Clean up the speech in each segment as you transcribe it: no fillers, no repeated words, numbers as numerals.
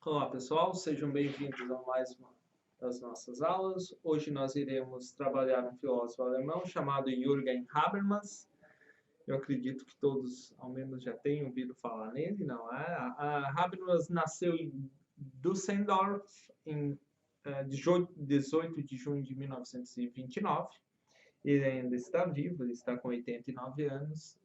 Olá pessoal, sejam bem-vindos a mais uma das nossas aulas. Hoje nós iremos trabalhar um filósofo alemão chamado Jürgen Habermas. Eu acredito que todos, ao menos, já tenham ouvido falar nele, não é? Habermas nasceu em Düsseldorf em 18 de junho de 1929. Ele ainda está vivo, ele está com 89 anos,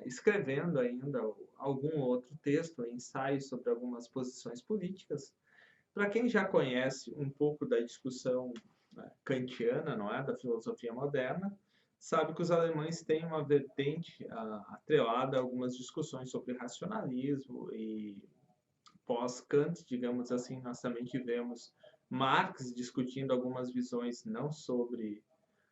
escrevendo ainda algum outro texto, ensaios sobre algumas posições políticas. Para quem já conhece um pouco da discussão, né, kantiana, não é, da filosofia moderna, sabe que os alemães têm uma vertente atrelada a algumas discussões sobre racionalismo e pós-Kant, digamos assim, nós também tivemos Marx discutindo algumas visões não sobre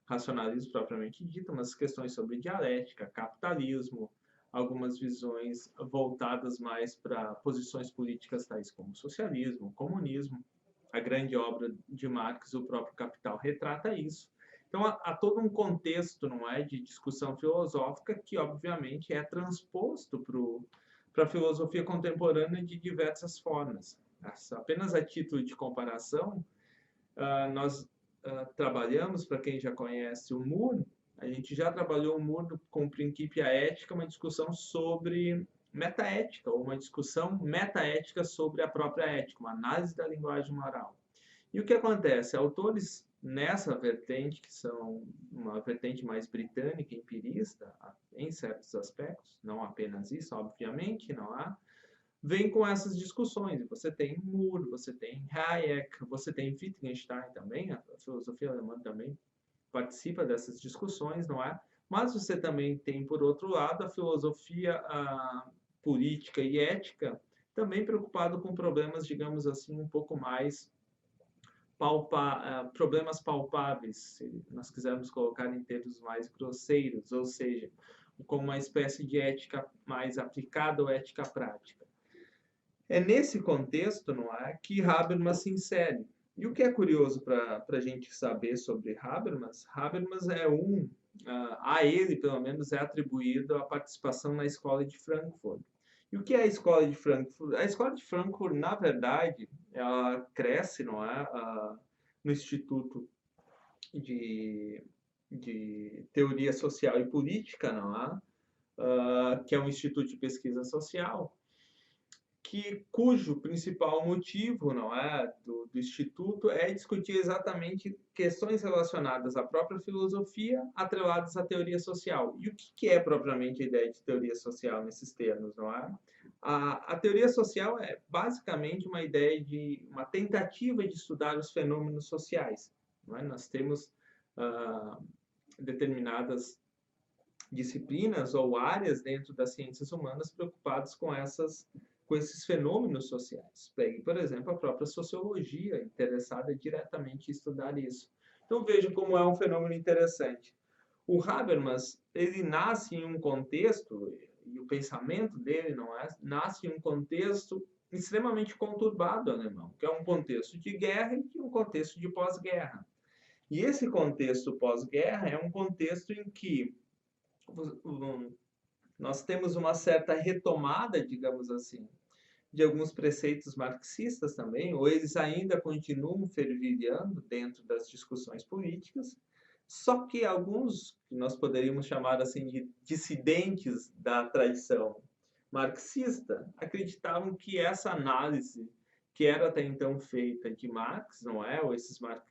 racionalismo propriamente dito, mas questões sobre dialética, capitalismo, algumas visões voltadas mais para posições políticas tais como socialismo, comunismo. A grande obra de Marx, o próprio Capital, retrata isso. Então há todo um contexto, não é, de discussão filosófica que obviamente é transposto para a filosofia contemporânea de diversas formas. Apenas a título de comparação, nós trabalhamos, para quem já conhece o Moore, a gente já trabalhou o Moore com o princípio ética, uma discussão sobre metaética, ou uma discussão metaética sobre a própria ética, uma análise da linguagem moral. E o que acontece? Autores nessa vertente, que são uma vertente mais britânica, empirista, em certos aspectos, não apenas isso, obviamente, não há, vem com essas discussões. Você tem Moore, você tem Hayek, você tem Wittgenstein também, a filosofia alemã também participa dessas discussões, não é? Mas você também tem, por outro lado, a filosofia política e ética, também preocupado com problemas, digamos assim, um pouco mais problemas palpáveis, se nós quisermos colocar em termos mais grosseiros, ou seja, como uma espécie de ética mais aplicada ou ética prática. É nesse contexto, não é, que Habermas se insere. E o que é curioso para a gente saber sobre Habermas, Habermas é a ele pelo menos é atribuído a participação na Escola de Frankfurt. E o que é a Escola de Frankfurt? A Escola de Frankfurt, na verdade, ela cresce, não é, no Instituto de, de Teoria Social e Política, não é? Que é um instituto de pesquisa social, cujo principal motivo, não é, do instituto é discutir exatamente questões relacionadas à própria filosofia, atreladas à teoria social. E o que é propriamente a ideia de teoria social nesses termos, não é? A teoria social é basicamente uma ideia de uma tentativa de estudar os fenômenos sociais. Não é? Nós temos determinadas disciplinas ou áreas dentro das ciências humanas preocupadas com esses fenômenos sociais. Pegue, por exemplo, a própria sociologia, interessada diretamente em estudar isso. Então veja como é um fenômeno interessante. O Habermas, ele nasce em um contexto, e o pensamento dele não é, nasce em um contexto extremamente conturbado alemão, que é um contexto de guerra e um contexto de pós-guerra. E esse contexto pós-guerra é um contexto em que nós temos uma certa retomada, digamos assim, de alguns preceitos marxistas também, ou eles ainda continuam fervilhando dentro das discussões políticas, só que alguns, que nós poderíamos chamar assim de dissidentes da tradição marxista, acreditavam que essa análise que era até então feita de Marx, não é? Ou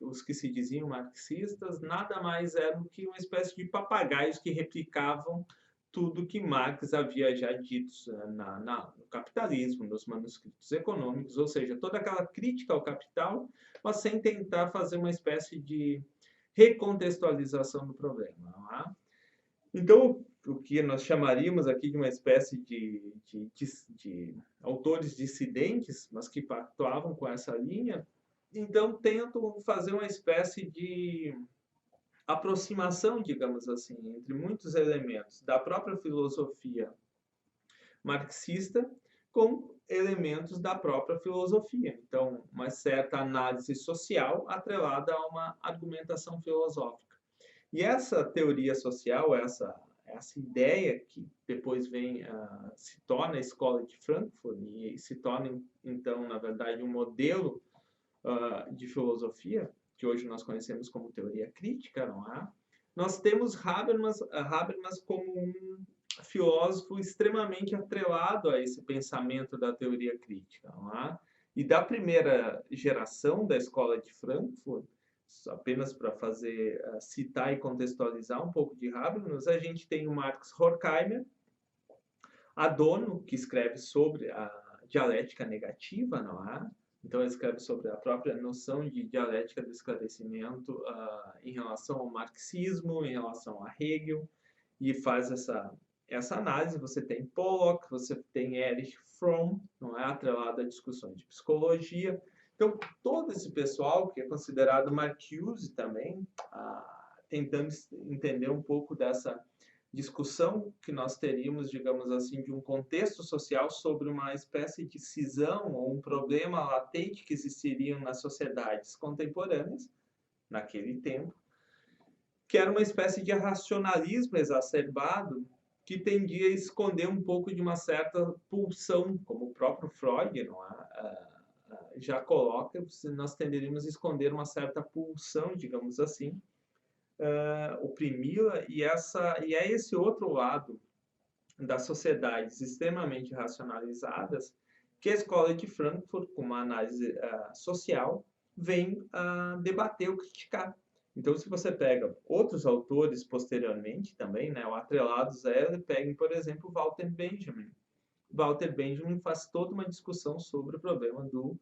os que se diziam marxistas, nada mais eram que uma espécie de papagaios que replicavam tudo que Marx havia já dito no capitalismo, nos manuscritos econômicos, ou seja, toda aquela crítica ao capital, mas sem tentar fazer uma espécie de recontextualização do problema. Não é? Então, o que nós chamaríamos aqui de uma espécie de autores dissidentes, mas que pactuavam com essa linha, então tentam fazer uma espécie de aproximação, digamos assim, entre muitos elementos da própria filosofia marxista com elementos da própria filosofia. Então, uma certa análise social atrelada a uma argumentação filosófica. E essa teoria social, essa ideia que depois se torna a Escola de Frankfurt e se torna, então, na verdade, um modelo de filosofia, que hoje nós conhecemos como teoria crítica, não é? Nós temos Habermas como um filósofo extremamente atrelado a esse pensamento da teoria crítica, não é? E da primeira geração da Escola de Frankfurt, apenas para citar e contextualizar um pouco de Habermas, a gente tem o Max Horkheimer, Adorno, que escreve sobre a dialética negativa, não é? Então, ele escreve sobre a própria noção de dialética do esclarecimento em relação ao marxismo, em relação a Hegel, e faz essa análise. Você tem Pollock, você tem Erich Fromm, não é? Atrelado a discussões de psicologia. Então, todo esse pessoal, que é considerado Marcuse também, tentando entender um pouco dessa discussão que nós teríamos, digamos assim, de um contexto social sobre uma espécie de cisão ou um problema latente que existiriam nas sociedades contemporâneas, naquele tempo, que era uma espécie de racionalismo exacerbado que tendia a esconder um pouco de uma certa pulsão, como o próprio Freud não já coloca, nós tenderíamos a esconder uma certa pulsão, digamos assim, oprimi-la, e é esse outro lado das sociedades extremamente racionalizadas que a Escola de Frankfurt, com uma análise social, vem debater ou criticar. Então, se você pega outros autores posteriormente também, né, o atrelados a ela, peguem, por exemplo, Walter Benjamin. Walter Benjamin faz toda uma discussão sobre o problema do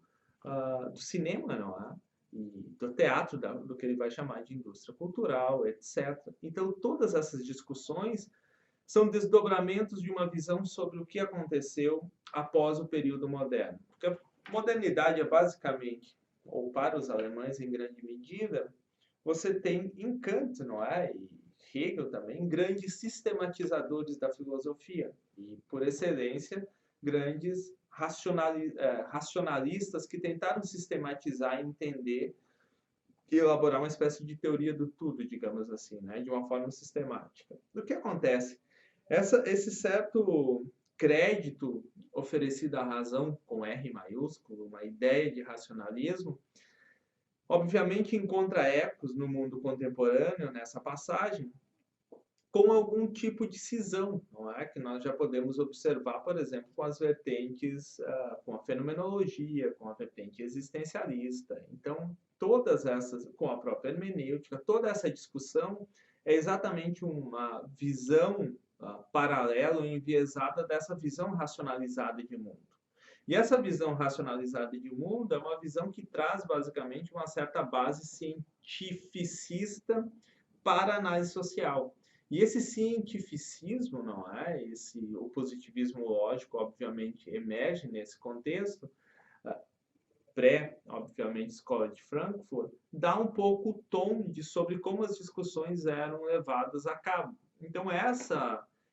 cinema, não é? E do teatro, do que ele vai chamar de indústria cultural, etc. Então, todas essas discussões são desdobramentos de uma visão sobre o que aconteceu após o período moderno. Porque a modernidade é basicamente, ou para os alemães em grande medida, você tem em Kant, não é? E Hegel também, grandes sistematizadores da filosofia. E, por excelência, grandes racionalistas que tentaram sistematizar, entender e elaborar uma espécie de teoria do tudo, digamos assim, né? De uma forma sistemática. O que acontece? Esse certo crédito oferecido à razão, com R maiúsculo, uma ideia de racionalismo, obviamente encontra ecos no mundo contemporâneo, nessa passagem, com algum tipo de cisão, não é? Que nós já podemos observar, por exemplo, com as vertentes, com a fenomenologia, com a vertente existencialista. Então, todas essas, com a própria hermenêutica, toda essa discussão é exatamente uma visão paralela e enviesada dessa visão racionalizada de mundo. E essa visão racionalizada de mundo é uma visão que traz, basicamente, uma certa base cientificista para a análise social. E esse cientificismo, não é? O positivismo lógico, obviamente, emerge nesse contexto, obviamente, Escola de Frankfurt, dá um pouco o tom sobre como as discussões eram levadas a cabo. Então,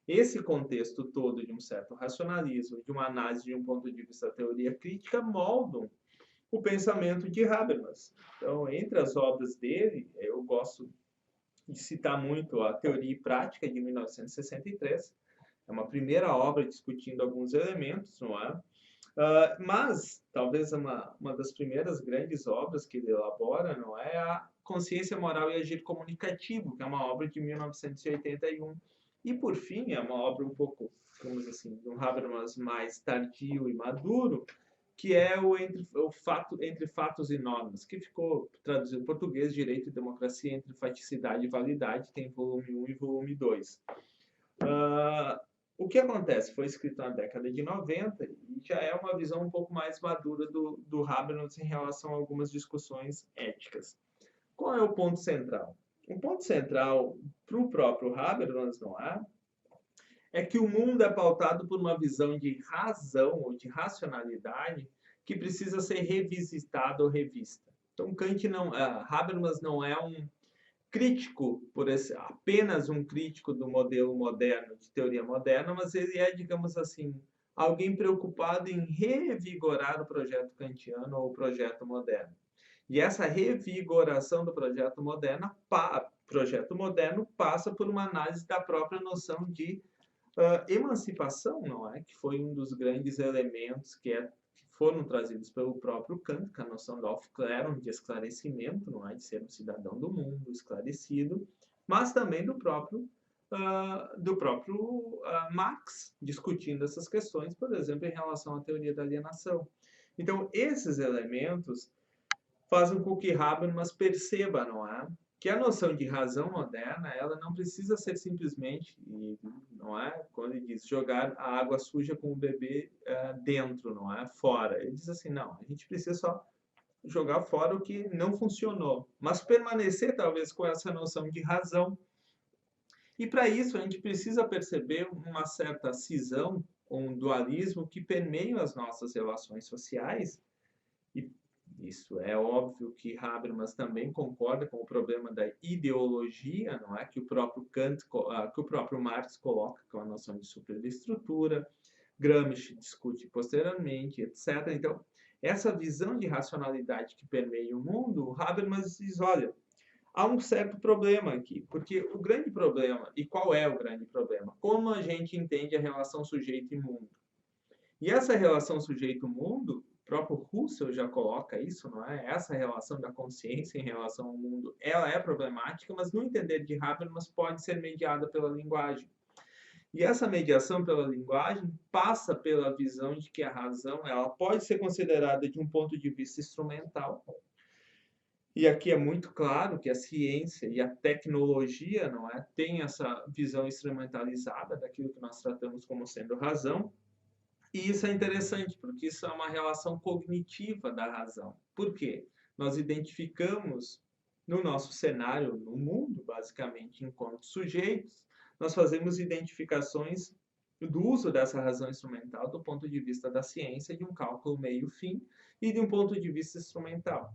esse contexto todo de um certo racionalismo, de uma análise de um ponto de vista da teoria crítica, moldam o pensamento de Habermas. Então, entre as obras dele, eu gosto de citar muito a Teoria e Prática, de 1963. É uma primeira obra discutindo alguns elementos, não é? Mas, talvez uma das primeiras grandes obras que ele elabora, não é? A Consciência Moral e Agir Comunicativo, que é uma obra de 1981. E, por fim, é uma obra um pouco, digamos assim, de um Habermas mais tardio e maduro, que é o Entre Fatos e Normas, que ficou traduzido em português, Direito e Democracia entre Faticidade e Validade, tem volume 1 e volume 2. O que acontece? Foi escrito na década de 90 e já é uma visão um pouco mais madura do Habermas em relação a algumas discussões éticas. Qual é o ponto central? O ponto central para o próprio Habermas, não é que o mundo é pautado por uma visão de razão ou de racionalidade que precisa ser revisitada ou revista. Então, Habermas não é um crítico, apenas um crítico do modelo moderno, de teoria moderna, mas ele é, digamos assim, alguém preocupado em revigorar o projeto kantiano ou o projeto moderno. E essa revigoração do projeto moderno projeto moderno passa por uma análise da própria noção de emancipação, não é? Que foi um dos grandes elementos que foram trazidos pelo próprio Kant, que é a noção da Aufklärung, de esclarecimento, não é? De ser um cidadão do mundo, esclarecido, mas também do próprio Marx, discutindo essas questões, por exemplo, em relação à teoria da alienação. Então, esses elementos fazem com que Habermas perceba, não é? Que a noção de razão moderna, ela não precisa ser simplesmente, não é? Quando ele diz jogar a água suja com o bebê dentro, não é? Fora. Ele diz assim, não, a gente precisa só jogar fora o que não funcionou, mas permanecer talvez com essa noção de razão. E para isso a gente precisa perceber uma certa cisão, um dualismo que permeia as nossas relações sociais. E isso é óbvio que Habermas também concorda com o problema da ideologia, não é? Que o próprio Kant, que o próprio Marx coloca com a noção de superestrutura, Gramsci discute posteriormente, etc. Então, essa visão de racionalidade que permeia o mundo, Habermas diz, olha, há um certo problema aqui, porque o grande problema, e qual é o grande problema? Como a gente entende a relação sujeito e mundo? E essa relação sujeito-mundo, o próprio Husserl já coloca isso, não é? Essa relação da consciência em relação ao mundo, ela é problemática, mas no entender de Habermas pode ser mediada pela linguagem. E essa mediação pela linguagem passa pela visão de que a razão, ela pode ser considerada de um ponto de vista instrumental. E aqui é muito claro que a ciência e a tecnologia, não é, tem essa visão instrumentalizada daquilo que nós tratamos como sendo razão. E isso é interessante, porque isso é uma relação cognitiva da razão. Por quê? Nós identificamos no nosso cenário, no mundo, basicamente, enquanto sujeitos, nós fazemos identificações do uso dessa razão instrumental do ponto de vista da ciência, de um cálculo meio-fim, e de um ponto de vista instrumental.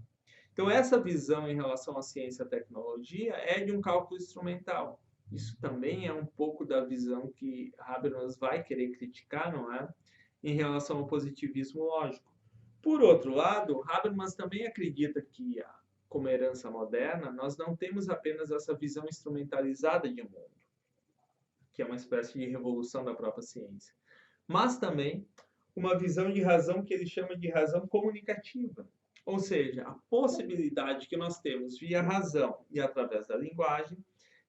Então, essa visão em relação à ciência e à tecnologia é de um cálculo instrumental. Isso também é um pouco da visão que Habermas vai querer criticar, não é? Em relação ao positivismo lógico. Por outro lado, Habermas também acredita que, como herança moderna, nós não temos apenas essa visão instrumentalizada de mundo, que é uma espécie de revolução da própria ciência, mas também uma visão de razão que ele chama de razão comunicativa. Ou seja, a possibilidade que nós temos via razão e através da linguagem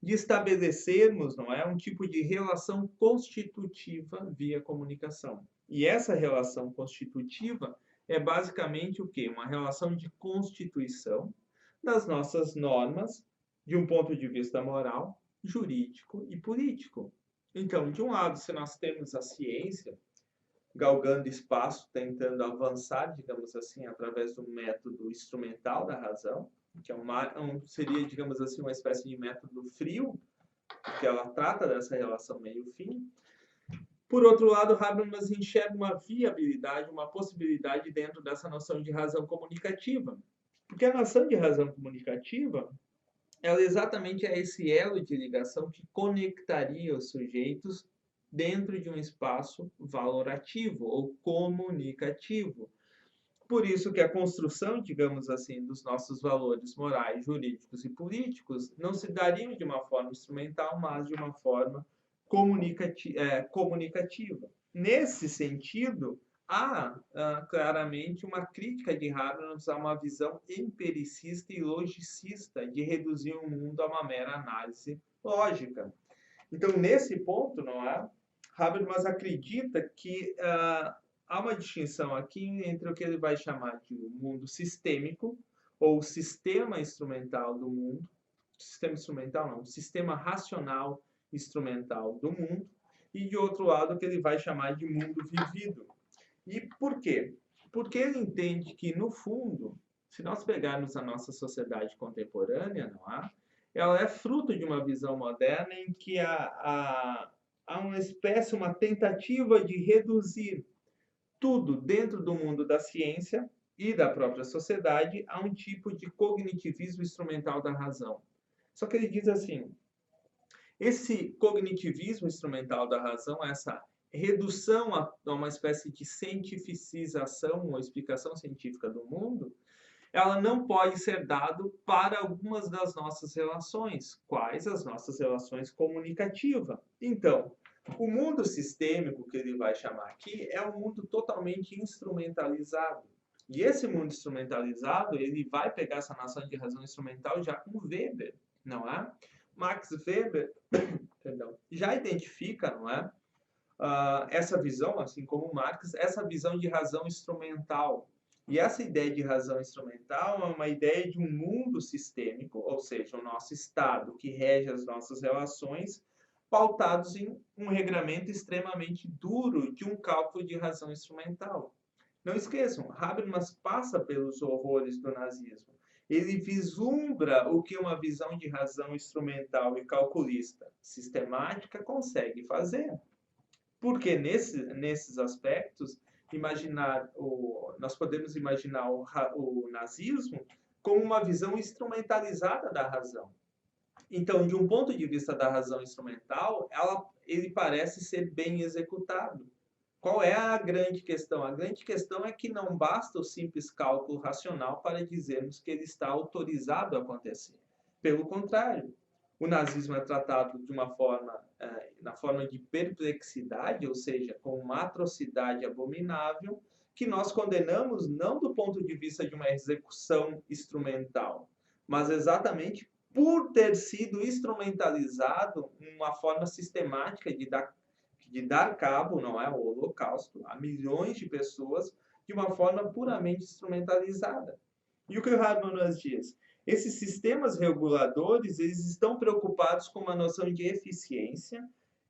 de estabelecermos, não é, um tipo de relação constitutiva via comunicação. E essa relação constitutiva é basicamente o quê? Uma relação de constituição das nossas normas de um ponto de vista moral, jurídico e político. Então, de um lado, se nós temos a ciência galgando espaço, tentando avançar, digamos assim, através do método instrumental da razão, que é seria, digamos assim, uma espécie de método frio, porque ela trata dessa relação meio-fim. Por outro lado, Habermas enxerga uma viabilidade, uma possibilidade dentro dessa noção de razão comunicativa. Porque a noção de razão comunicativa, ela exatamente é esse elo de ligação que conectaria os sujeitos dentro de um espaço valorativo ou comunicativo. Por isso que a construção, digamos assim, dos nossos valores morais, jurídicos e políticos não se daria de uma forma instrumental, mas de uma forma comunicativa. Nesse sentido, há claramente uma crítica de Habermas a uma visão empiricista e logicista de reduzir o mundo a uma mera análise lógica. Então, nesse ponto, não é? Habermas acredita que há uma distinção aqui entre o que ele vai chamar de mundo sistêmico, ou sistema instrumental do mundo, sistema instrumental não, sistema racional instrumental do mundo, e de outro lado o que ele vai chamar de mundo vivido. E por quê? Porque ele entende que, no fundo, se nós pegarmos a nossa sociedade contemporânea, não é? Ela é fruto de uma visão moderna em que há uma espécie, uma tentativa de reduzir tudo dentro do mundo da ciência e da própria sociedade a um tipo de cognitivismo instrumental da razão. Só que ele diz assim, esse cognitivismo instrumental da razão, essa redução a uma espécie de cientificização ou explicação científica do mundo, ela não pode ser dado para algumas das nossas relações. Quais? As nossas relações comunicativas. Então, o mundo sistêmico, que ele vai chamar aqui, é um mundo totalmente instrumentalizado. E esse mundo instrumentalizado, ele vai pegar essa noção de razão instrumental já com Weber, não é? Max Weber perdão, já identifica, não é? Essa visão, assim como Marx, essa visão de razão instrumental. E essa ideia de razão instrumental é uma ideia de um mundo sistêmico, ou seja, o nosso estado que rege as nossas relações, pautados em um regramento extremamente duro de um cálculo de razão instrumental. Não esqueçam, Habermas passa pelos horrores do nazismo. Ele vislumbra o que uma visão de razão instrumental e calculista sistemática consegue fazer. Porque nesses aspectos, nós podemos imaginar o nazismo como uma visão instrumentalizada da razão. Então, de um ponto de vista da razão instrumental, ele parece ser bem executado. Qual é a grande questão? A grande questão é que não basta o simples cálculo racional para dizermos que ele está autorizado a acontecer. Pelo contrário, o nazismo é tratado de uma forma, na forma de perplexidade, ou seja, com uma atrocidade abominável, que nós condenamos não do ponto de vista de uma execução instrumental, mas exatamente por ter sido instrumentalizado uma forma sistemática de dar cabo, não é, o Holocausto, a milhões de pessoas de uma forma puramente instrumentalizada. E o que o Habermas diz? Esses sistemas reguladores, eles estão preocupados com uma noção de eficiência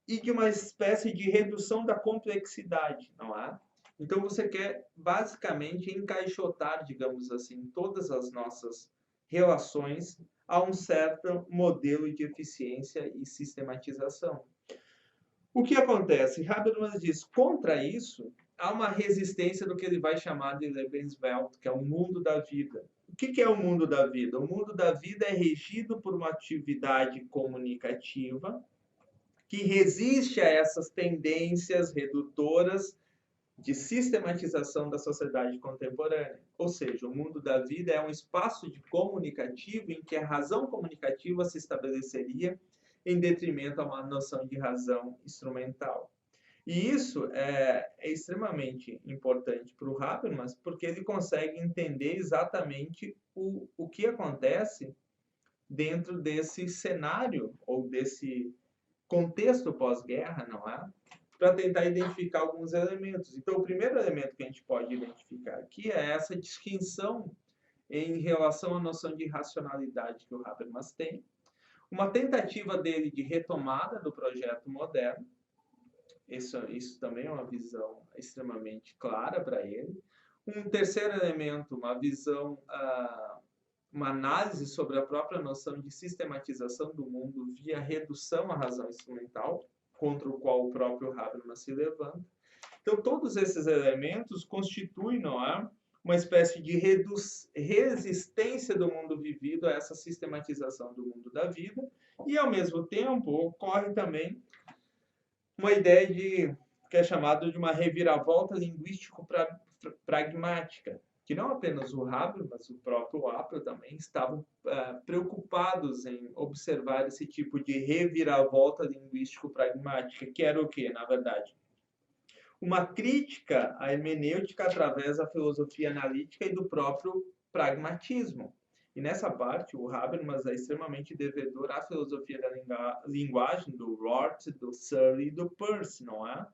e de uma espécie de redução da complexidade, não é? Então você quer basicamente encaixotar, digamos assim, todas as nossas relações a um certo modelo de eficiência e sistematização. O que acontece? Habermas diz, contra isso, há uma resistência do que ele vai chamar de Lebenswelt, que é o mundo da vida. O que é o mundo da vida? O mundo da vida é regido por uma atividade comunicativa que resiste a essas tendências redutoras de sistematização da sociedade contemporânea. Ou seja, o mundo da vida é um espaço de comunicativo em que a razão comunicativa se estabeleceria em detrimento a uma noção de razão instrumental. E isso é extremamente importante para o Habermas, porque ele consegue entender exatamente o que acontece dentro desse cenário, ou desse contexto pós-guerra, não é? Para tentar identificar alguns elementos. Então, o primeiro elemento que a gente pode identificar aqui é essa distinção em relação à noção de racionalidade que o Habermas tem, uma tentativa dele de retomada do projeto moderno. Isso também é uma visão extremamente clara para ele. Um terceiro elemento, uma visão, uma análise sobre a própria noção de sistematização do mundo via redução à razão instrumental, contra o qual o próprio Habermas se levanta. Então, todos esses elementos constituem, não é, uma espécie de resistência do mundo vivido a essa sistematização do mundo da vida, e, ao mesmo tempo, ocorre também uma ideia que é chamada de uma reviravolta linguístico-pragmática, que não apenas o Habermas, mas o próprio Apel também estavam preocupados em observar esse tipo de reviravolta linguístico-pragmática, que era o quê, na verdade? Uma crítica à hermenêutica através da filosofia analítica e do próprio pragmatismo. E nessa parte, o Habermas é extremamente devedor à filosofia da linguagem do Rorty, do Searle e do Peirce, não é?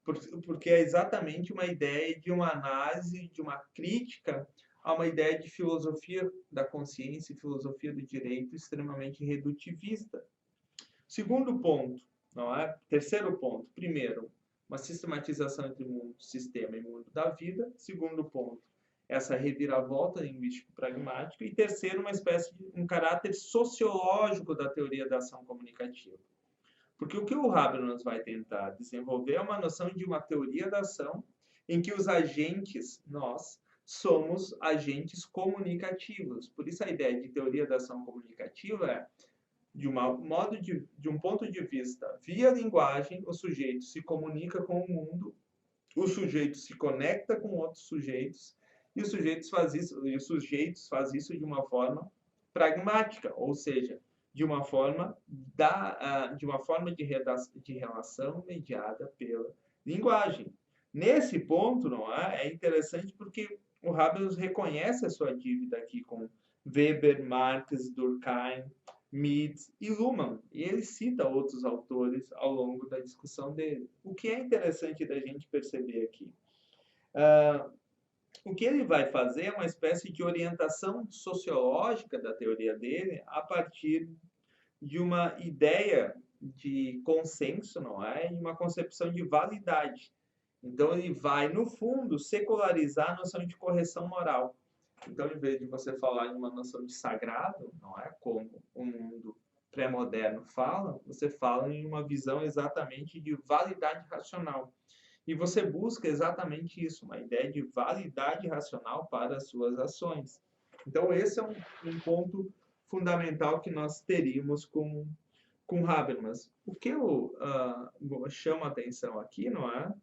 Porque é exatamente uma ideia de uma análise, de uma crítica a uma ideia de filosofia da consciência e filosofia do direito extremamente redutivista. Segundo ponto, não é? Terceiro ponto, primeiro, uma sistematização entre mundo, sistema e mundo da vida. Segundo ponto, essa reviravolta linguístico-pragmática. E terceiro, uma espécie de um caráter sociológico da teoria da ação comunicativa. Porque o que o Habermas vai tentar desenvolver é uma noção de uma teoria da ação em que os agentes, nós, somos agentes comunicativos. Por isso a ideia de teoria da ação comunicativa é, de um ponto de vista, via linguagem, o sujeito se comunica com o mundo, o sujeito se conecta com outros sujeitos, E os sujeitos fazem isso de uma forma pragmática, ou seja, de uma forma de relação mediada pela linguagem. Nesse ponto, não é? É interessante porque o Habermas reconhece a sua dívida aqui com Weber, Marx, Durkheim, Mead e Luhmann. E ele cita outros autores ao longo da discussão dele. O que é interessante da gente perceber aqui? O que ele vai fazer é uma espécie de orientação sociológica da teoria dele a partir de uma ideia de consenso, não é? E uma concepção de validade. Então, ele vai, no fundo, secularizar a noção de correção moral. Então, em vez de você falar em uma noção de sagrado, não é? Como o mundo pré-moderno fala, você fala em uma visão exatamente de validade racional. E você busca exatamente isso, uma ideia de validade racional para as suas ações. Então, esse é um ponto fundamental que nós teríamos com Habermas. O que eu chamo a atenção aqui, não é?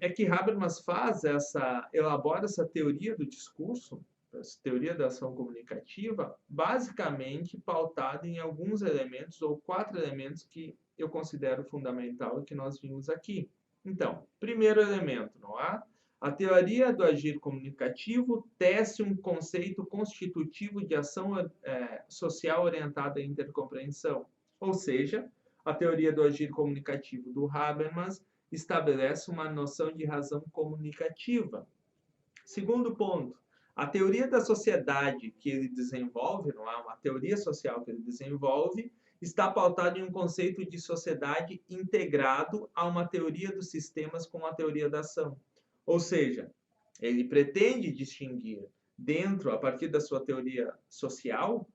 É que Habermas elabora essa teoria do discurso, essa teoria da ação comunicativa, basicamente pautada em alguns elementos, ou 4 elementos que eu considero fundamental e que nós vimos aqui. Então, primeiro elemento, não é? A teoria do agir comunicativo tece um conceito constitutivo de ação social orientada à intercompreensão. Ou seja, a teoria do agir comunicativo do Habermas estabelece uma noção de razão comunicativa. Segundo ponto, a teoria da sociedade que ele desenvolve, não é uma teoria social que ele desenvolve, está pautada em um conceito de sociedade integrado a uma teoria dos sistemas com a teoria da ação. Ou seja, ele pretende distinguir a partir da sua teoria social,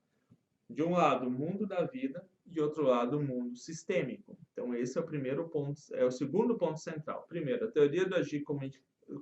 de um lado, o mundo da vida, de outro lado, o mundo sistêmico. Então, esse é o primeiro ponto, é o segundo ponto central. Primeiro, a teoria do agir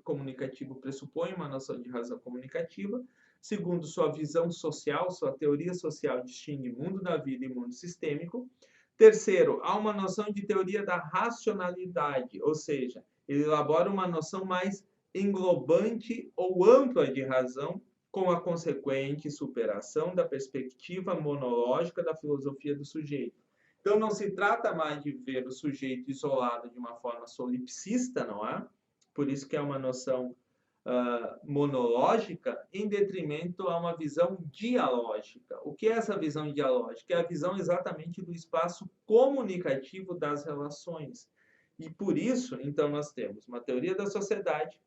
comunicativo pressupõe uma noção de razão comunicativa. Segundo, sua visão social, sua teoria social distingue mundo da vida e mundo sistêmico. Terceiro, há uma noção de teoria da racionalidade, ou seja, ele elabora uma noção mais englobante ou ampla de razão, com a consequente superação da perspectiva monológica da filosofia do sujeito. Então, não se trata mais de ver o sujeito isolado de uma forma solipsista, não é? Por isso que é uma noção monológica, em detrimento a uma visão dialógica. O que é essa visão dialógica? É a visão exatamente do espaço comunicativo das relações. E por isso, então, nós temos uma teoria da sociedade,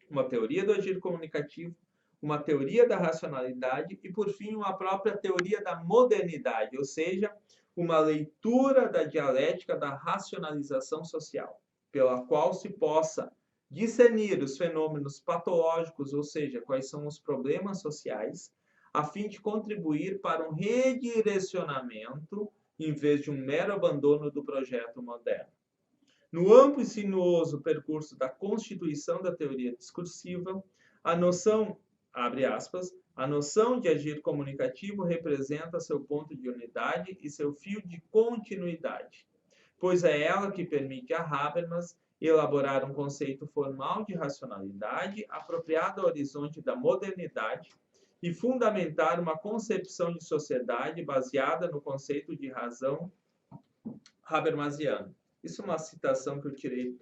uma teoria do agir comunicativo, uma teoria da racionalidade e, por fim, uma própria teoria da modernidade, ou seja, uma leitura da dialética da racionalização social, pela qual se possa discernir os fenômenos patológicos, ou seja, quais são os problemas sociais, a fim de contribuir para um redirecionamento em vez de um mero abandono do projeto moderno. No amplo e sinuoso percurso da constituição da teoria discursiva, a noção, abre aspas, a noção de agir comunicativo representa seu ponto de unidade e seu fio de continuidade, pois é ela que permite a Habermas elaborar um conceito formal de racionalidade apropriado ao horizonte da modernidade e fundamentar uma concepção de sociedade baseada no conceito de razão habermasiano. Isso é uma citação que eu tirei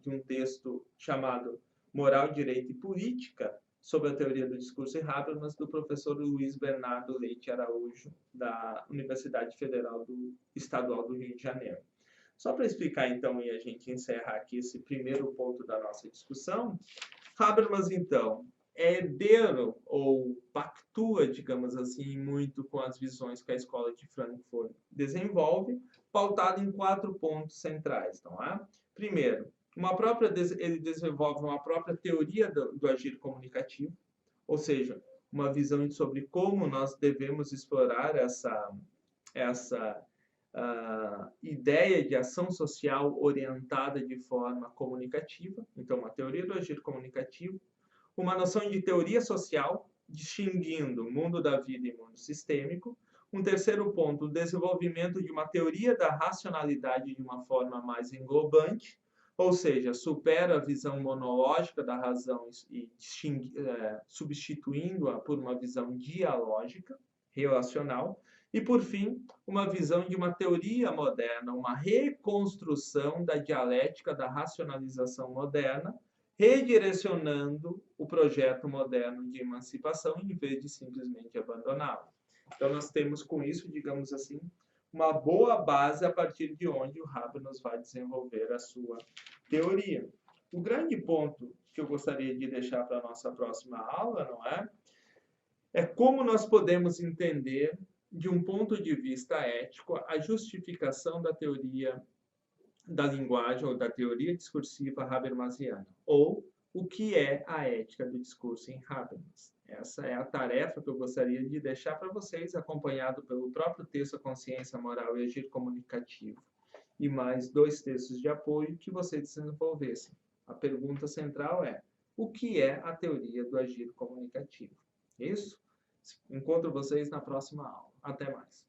de um texto chamado Moral, Direito e Política, sobre a teoria do discurso e Habermas, do professor Luiz Bernardo Leite Araújo, da Universidade Federal Estadual do Rio de Janeiro. Só para explicar, então, e a gente encerrar aqui esse primeiro ponto da nossa discussão, Habermas, então, é herdeiro ou pactua, digamos assim, muito com as visões que a Escola de Frankfurt desenvolve, pautado em 4 pontos centrais, não é? Primeiro, ele desenvolve uma própria teoria do agir comunicativo, ou seja, uma visão sobre como nós devemos explorar essa ideia de ação social orientada de forma comunicativa. Então, uma teoria do agir comunicativo, uma noção de teoria social, distinguindo mundo da vida e mundo sistêmico. Um terceiro ponto, o desenvolvimento de uma teoria da racionalidade de uma forma mais englobante, ou seja, supera a visão monológica da razão e substituindo-a por uma visão dialógica, relacional, e, por fim, uma visão de uma teoria moderna, uma reconstrução da dialética da racionalização moderna, redirecionando o projeto moderno de emancipação em vez de simplesmente abandoná-lo. Então, nós temos com isso, digamos assim, uma boa base a partir de onde o Habermas vai desenvolver a sua teoria. O grande ponto que eu gostaria de deixar para a nossa próxima aula, não é? É como nós podemos entender, de um ponto de vista ético, a justificação da teoria da linguagem ou da teoria discursiva habermasiana, ou o que é a ética do discurso em Habermas. Essa é a tarefa que eu gostaria de deixar para vocês, acompanhado pelo próprio texto A Consciência Moral e Agir Comunicativo, e mais 2 textos de apoio que vocês desenvolvessem. A pergunta central é: o que é a teoria do agir comunicativo? Isso? Encontro vocês na próxima aula. Até mais.